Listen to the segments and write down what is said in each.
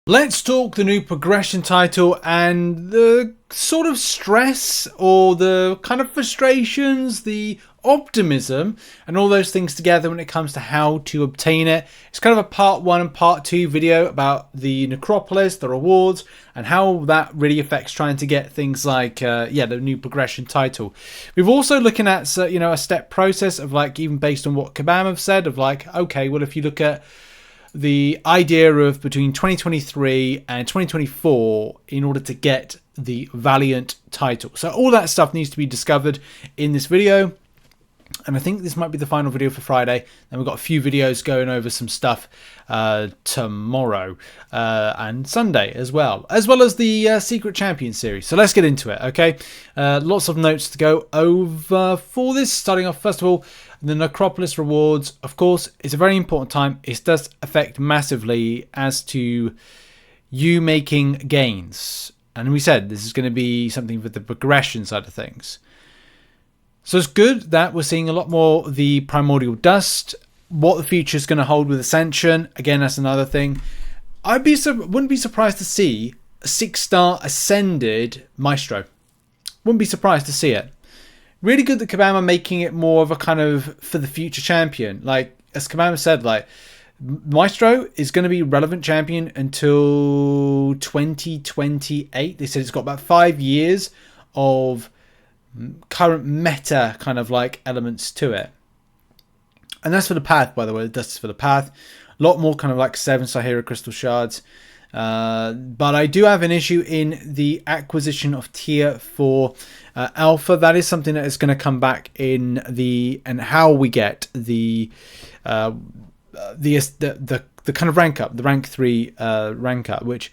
Let's talk the new progression title and the sort of stress or the kind of frustrations, the optimism and all those things together when it comes to how to obtain it. It's kind of a part 1 and part 2 video about the Necropolis, the rewards, and how that really affects trying to get things like the new progression title. We've also looking at a step process of like, even based on what Kabam have said, of like, okay, well, if you look at the idea of between 2023 and 2024 in order to get the Valiant title. So all that stuff needs to be discovered in this video. And I think this might be the final video for Friday. Then we've got a few videos going over some stuff tomorrow and Sunday as well as the Secret Champion series. So let's get into it, okay? Lots of notes to go over for this. Starting off, first of all, the Necropolis Rewards, of course, it's a very important time. It does affect massively as to you making gains. And we said this is going to be something with the progression side of things. So it's good that we're seeing a lot more of the Primordial Dust. What the future is going to hold with Ascension, again, that's another thing. Wouldn't be surprised to see a 6-star Ascended Maestro. Wouldn't be surprised to see it. Really good that Kabam are making it more of a kind of for the future champion. Like, as Kabam said, like, Maestro is going to be relevant champion until 2028. They said it's got about 5 years of current meta kind of like elements to it. And that's for the path, by the way. That's for the path. A lot more kind of like 7-star hero crystal shards. But I do have an issue in the acquisition of tier 4 alpha. That is something that is going to come back in and how we get the kind of rank up, the rank 3 rank up, which,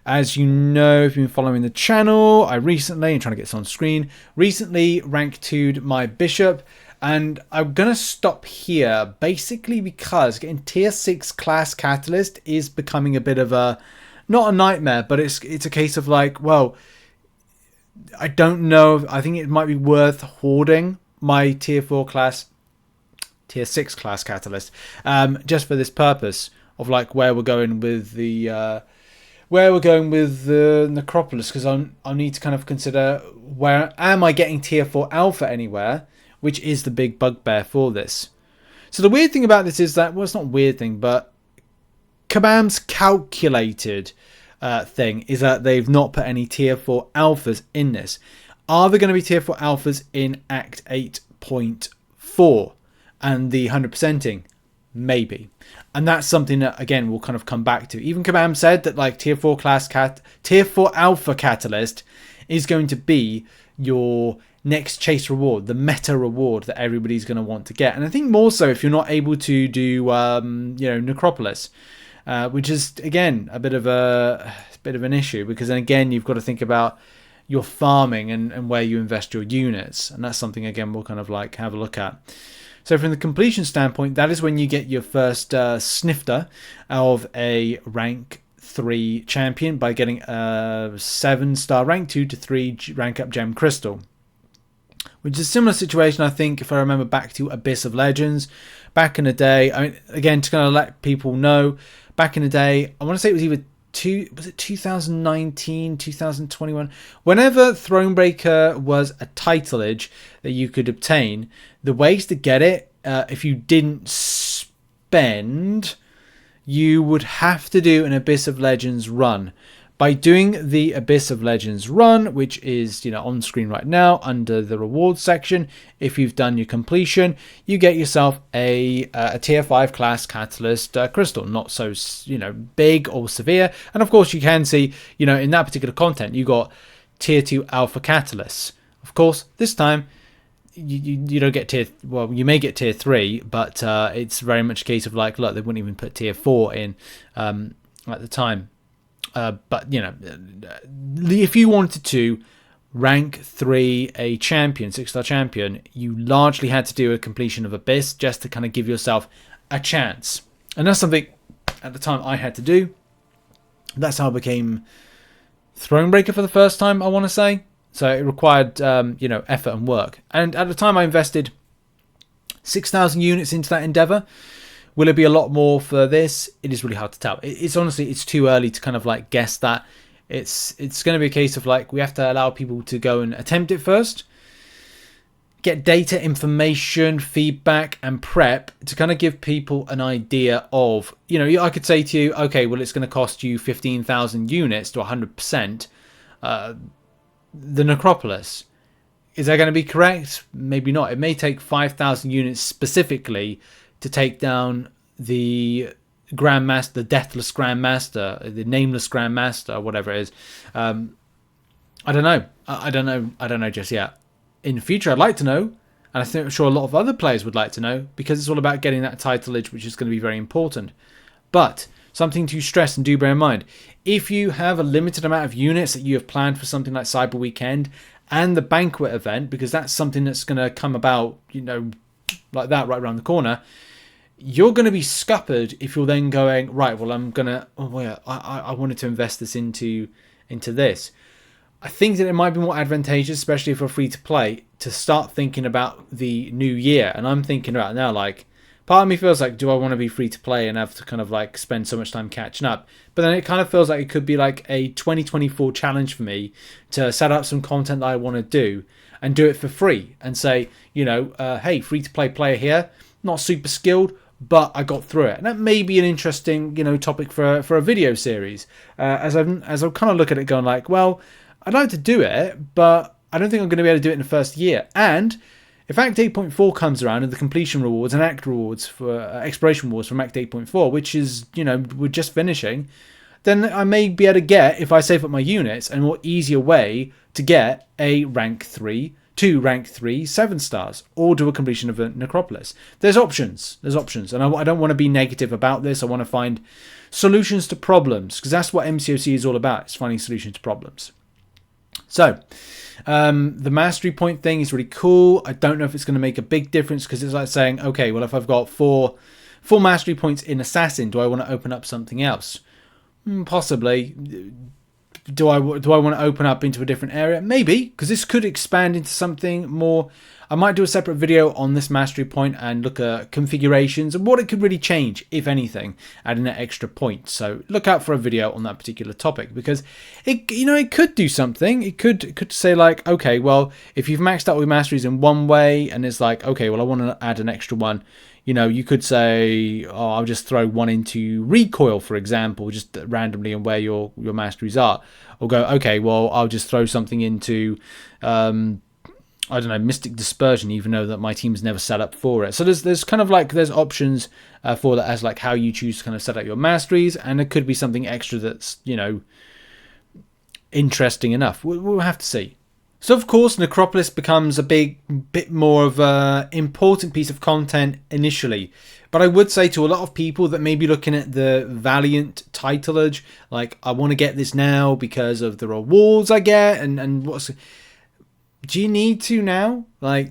as you know, if you've been following the channel, I recently, I'm trying to get this on screen, recently rank 2'd my bishop. And I'm going to stop here basically because getting tier 6 class catalyst is becoming a bit of a, not a nightmare, but it's a case of like, well, I don't know. I think it might be worth hoarding my tier 4 class, tier 6 class catalyst, just for this purpose of like where we're going with the Necropolis, because I need to kind of consider, where am I getting tier 4 alpha anywhere, which is the big bugbear for this. So the weird thing about this is that, well, it's not a weird thing, but Kabam's calculated thing is that they've not put any tier 4 alphas in this. Are there going to be tier 4 alphas in Act 8.4 and the 100%ing? Maybe. And that's something that, again, we'll kind of come back to. Even Kabam said that like tier 4 alpha catalyst is going to be your next chase reward, the meta reward that everybody's going to want to get. And I think more so if you're not able to do Necropolis, which is again a bit of an issue, because then again you've got to think about your farming and where you invest your units, and that's something again we'll kind of like have a look at. So from the completion standpoint, that is when you get your first snifter of a rank 3 champion by getting a 7-star rank 2 to 3 rank up gem crystal. Which is a similar situation, I think, if I remember back to Abyss of Legends. Back in the day, I mean, again, to kind of let people know, back in the day, I want to say it was either 2019, 2021, whenever Thronebreaker was a titleage that you could obtain, the ways to get it, if you didn't spend, you would have to do an Abyss of Legends run. By doing the Abyss of Legends run, which is, on screen right now under the rewards section, if you've done your completion, you get yourself a tier 5 class catalyst crystal. Not so, big or severe. And of course, you can see, in that particular content, you got tier 2 alpha catalysts. Of course, this time, you don't get tier, well, you may get tier 3, but it's very much a case of like, look, they wouldn't even put tier 4 in at the time. But, if you wanted to rank 3 a champion, 6-star champion, you largely had to do a completion of Abyss just to kind of give yourself a chance. And that's something at the time I had to do. That's how I became Thronebreaker for the first time, I want to say. So it required, effort and work. And at the time I invested 6,000 units into that endeavor, Will it be a lot more for this? It is really hard to tell. It's honestly, it's too early to kind of like guess that. It's going to be a case of like we have to allow people to go and attempt it first, get data, information, feedback, and prep to kind of give people an idea of, you know, I could say to you, okay, well, it's going to cost you 15,000 units to 100% the Necropolis. Is that going to be correct? Maybe not. It may take 5,000 units specifically to take down the Grandmaster, the Deathless Grandmaster, the Nameless Grandmaster, whatever it is. I don't know. I don't know. I don't know just yet. In the future, I'd like to know, and I'm sure a lot of other players would like to know, because it's all about getting that titleage, which is going to be very important. But something to stress and do bear in mind: if you have a limited amount of units that you have planned for something like Cyber Weekend and the Banquet event, because that's something that's going to come about, you know, like that right around the corner, you're going to be scuppered if you're then going, right, well, I'm going to, oh, yeah, I wanted to invest this into this. I think that it might be more advantageous, especially if we're free to play, to start thinking about the new year. And I'm thinking about now, like, part of me feels like, do I want to be free to play and have to kind of like spend so much time catching up? But then it kind of feels like it could be like a 2024 challenge for me to set up some content that I want to do and do it for free and say, you know, hey, free to play player here, not super skilled, but I got through it. And that may be an interesting, you know, topic for a video series. As I kind of look at it going like, well, I'd like to do it, but I don't think I'm going to be able to do it in the first year. And if Act 8.4 comes around and the completion rewards and Act rewards for exploration rewards from Act 8.4, which is, you know, we're just finishing, then I may be able to get, if I save up my units, a more easier way to get a rank 3 to rank 3 7 stars, or do a completion of a Necropolis. There's options. And I don't want to be negative about this. I want to find solutions to problems, because that's what MCOC is all about. It's finding solutions to problems. So, the mastery point thing is really cool. I don't know if it's going to make a big difference, because it's like saying, okay, well, if I've got four mastery points in Assassin, do I want to open up something else? Possibly. Do I want to open up into a different area? Maybe, because this could expand into something more. I might do a separate video on this mastery point and look at configurations and what it could really change, if anything, adding that extra point. So look out for a video on that particular topic, because it could do something. It could say like, okay, well, if you've maxed out all your masteries in one way and it's like, okay, well, I want to add an extra one. You know, you could say, oh, I'll just throw one into recoil, for example, just randomly and where your masteries are. Or go, okay, well, I'll just throw something into, I don't know, Mystic Dispersion, even though that my team's never set up for it. So there's kind of like, there's options for that as like how you choose to kind of set up your masteries. And it could be something extra that's, you know, interesting enough. We'll have to see. So, of course, Necropolis becomes a bit more of an important piece of content initially. But I would say to a lot of people that may be looking at the Valiant titleage, like, I want to get this now because of the rewards I get. And what's... Do you need to now? Like,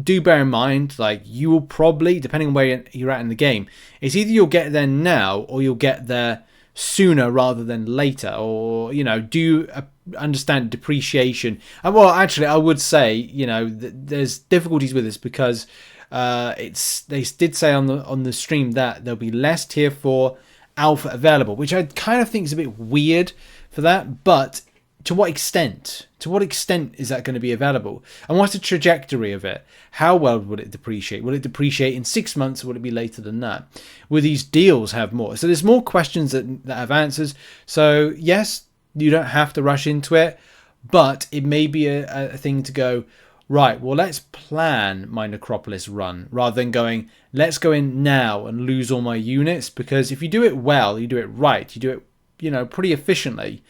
do bear in mind, like, you will probably, depending on where you're at in the game, it's either you'll get there now or you'll get there sooner rather than later. Or, you know, do understand depreciation. And well, actually, I would say, you know, there's difficulties with this because they did say on the stream that there'll be less tier 4 alpha available, which I kind of think is a bit weird for that. But to what extent? To what extent is that going to be available? And what's the trajectory of it? How well would it depreciate? Will it depreciate in 6 months, or would it be later than that? Will these deals have more? So there's more questions that have answers. So yes, you don't have to rush into it, but it may be a thing to go, right, well, let's plan my Necropolis run rather than going, let's go in now and lose all my units. Because if you do it well, you do it right, you do it, you know, pretty efficiently,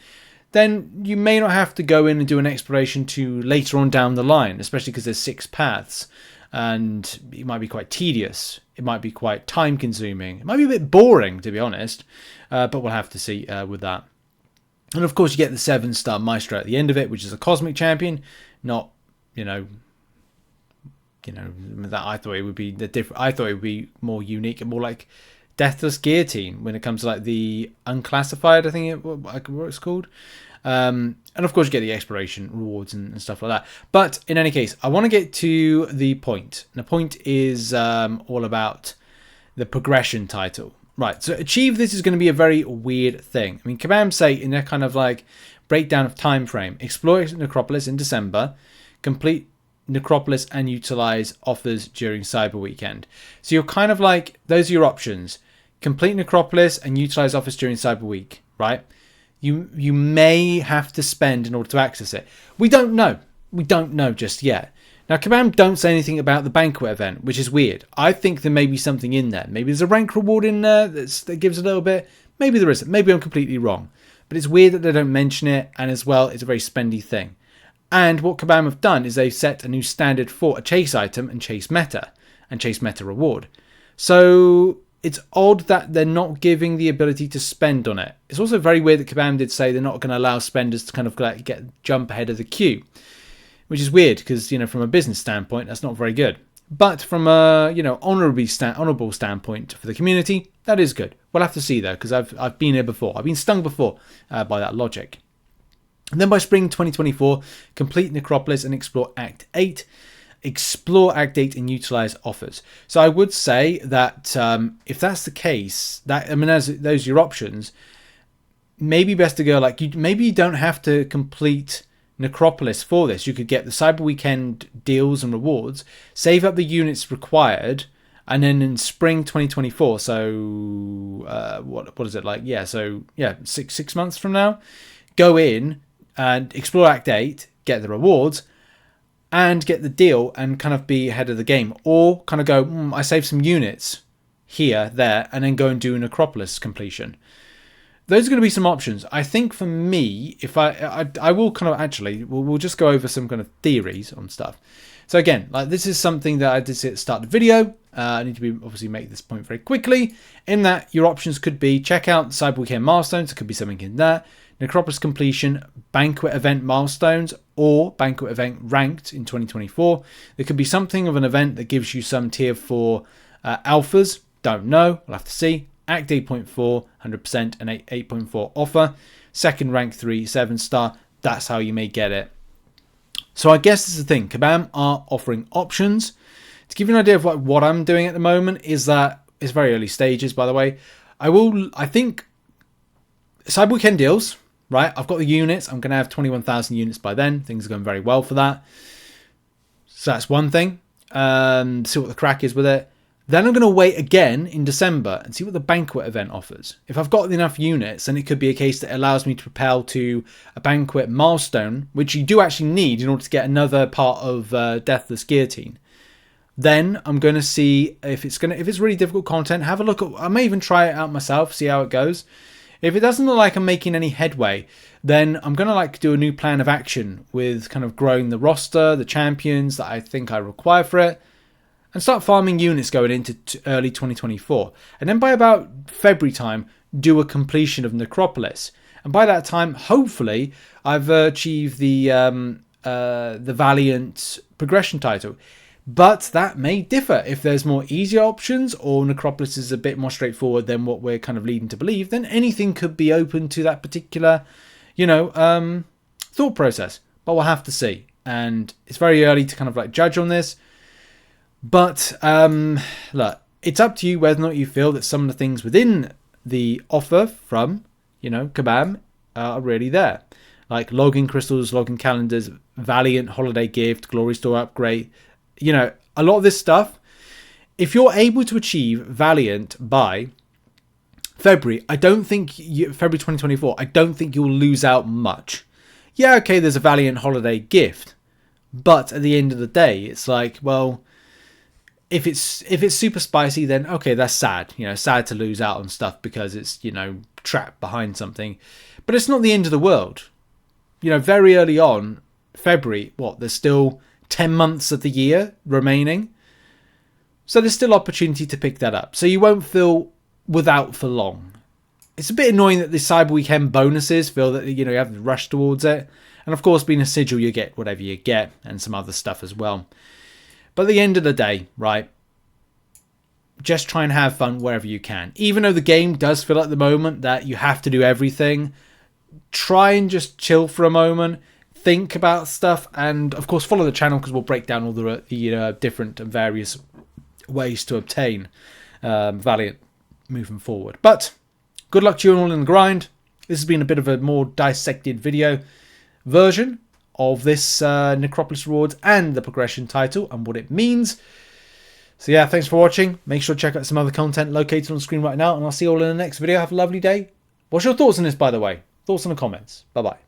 then you may not have to go in and do an exploration to later on down the line, especially because there's 6 paths and it might be quite tedious. It might be quite time consuming. It might be a bit boring, to be honest, but we'll have to see with that. And of course, you get the 7-star Maestro at the end of it, which is a Cosmic Champion. Not, you know, that I thought it would be I thought it would be more unique and more like Deathless Guillotine when it comes to like the Unclassified, I think what it's called. And of course, you get the exploration rewards and stuff like that. But in any case, I want to get to the point. And the point is all about the progression title. Right, so achieve this is going to be a very weird thing. I mean, Kabam say in their kind of like breakdown of time frame, explore Necropolis in December, complete Necropolis and utilize offers during Cyber Weekend. So you're kind of like, those are your options. Complete Necropolis and utilize offers during Cyber Week, right? You may have to spend in order to access it. We don't know. We don't know just yet. Now, Kabam don't say anything about the banquet event, which is weird. I think there may be something in there. Maybe there's a rank reward in there that gives a little bit. Maybe there isn't. Maybe I'm completely wrong. But it's weird that they don't mention it. And as well, it's a very spendy thing. And what Kabam have done is they've set a new standard for a chase item and chase meta reward. So it's odd that they're not giving the ability to spend on it. It's also very weird that Kabam did say they're not going to allow spenders to kind of like jump ahead of the queue. Which is weird because, from a business standpoint, that's not very good. But from a, honourable standpoint for the community, that is good. We'll have to see, though, because I've been here before. I've been stung before by that logic. And then by spring 2024, complete Necropolis and explore Act 8. Explore Act 8 and utilise offers. So I would say that if that's the case, as those are your options, maybe best to go maybe you don't have to complete Necropolis for this. You could get the Cyber Weekend deals and rewards, save up the units required, and then in spring 2024, so what is it like? Yeah, so yeah, six months from now, go in and explore Act 8, get the rewards, and get the deal and kind of be ahead of the game. Or kind of go, I saved some units here, there, and then go and do a Necropolis completion. Those are going to be some options. I think for me, if I will kind of actually, we'll just go over some kind of theories on stuff. So again, this is something that I did say at the start of the video. I need to obviously make this point very quickly. In that, your options could be check out Cyber Weekend milestones. There could be something in that. Necropolis completion, banquet event milestones, or banquet event ranked in 2024. There could be something of an event that gives you some tier 4 alphas. Don't know. We'll have to see. Act 8.4, 100%, and 8.4 offer. Second rank 3, 7-star. That's how you may get it. So I guess this is the thing. Kabam are offering options. To give you an idea of what I'm doing at the moment is that it's very early stages, by the way. I think Cyber Weekend deals, right? I've got the units. I'm going to have 21,000 units by then. Things are going very well for that. So that's one thing. See what the crack is with it. Then I'm going to wait again in December and see what the banquet event offers. If I've got enough units, then it could be a case that allows me to propel to a banquet milestone, which you do actually need in order to get another part of Deathless Guillotine. Then I'm going to see if it's really difficult content. Have a look at. I may even try it out myself, see how it goes. If it doesn't look like I'm making any headway, then I'm going to do a new plan of action with kind of growing the roster, the champions that I think I require for it. And start farming units going into early 2024. And then by about February time, do a completion of Necropolis. And by that time, hopefully, I've achieved the Valiant progression title. But that may differ. If there's more easier options or Necropolis is a bit more straightforward than what we're kind of leading to believe, then anything could be open to that particular, thought process. But we'll have to see. And it's very early to kind of judge on this. But look, it's up to you whether or not you feel that some of the things within the offer from, Kabam are really there. Like login crystals, login calendars, Valiant holiday gift, glory store upgrade. A lot of this stuff, if you're able to achieve Valiant by February, February 2024, I don't think you'll lose out much. Yeah, okay, there's a Valiant holiday gift. But at the end of the day, it's well, if it's super spicy, then okay, that's sad. Sad to lose out on stuff because it's, trapped behind something. But it's not the end of the world. Very early on, February, there's still 10 months of the year remaining. So there's still opportunity to pick that up. So you won't feel without for long. It's a bit annoying that the Cyber Weekend bonuses feel that, you have to rush towards it. And of course, being a sigil, you get whatever you get and some other stuff as well. But at the end of the day, right, just try and have fun wherever you can. Even though the game does feel at the moment that you have to do everything, try and just chill for a moment, think about stuff, and of course follow the channel because we'll break down all the different and various ways to obtain Valiant moving forward. But good luck to you all in the grind. This has been a bit of a more dissected video version of this Necropolis Rewards and the progression title and what it means. So yeah, thanks for watching. Make sure to check out some other content located on the screen right now, and I'll see you all in the next video. Have a lovely day. What's your thoughts on this, by the way? Thoughts in the comments. Bye-bye.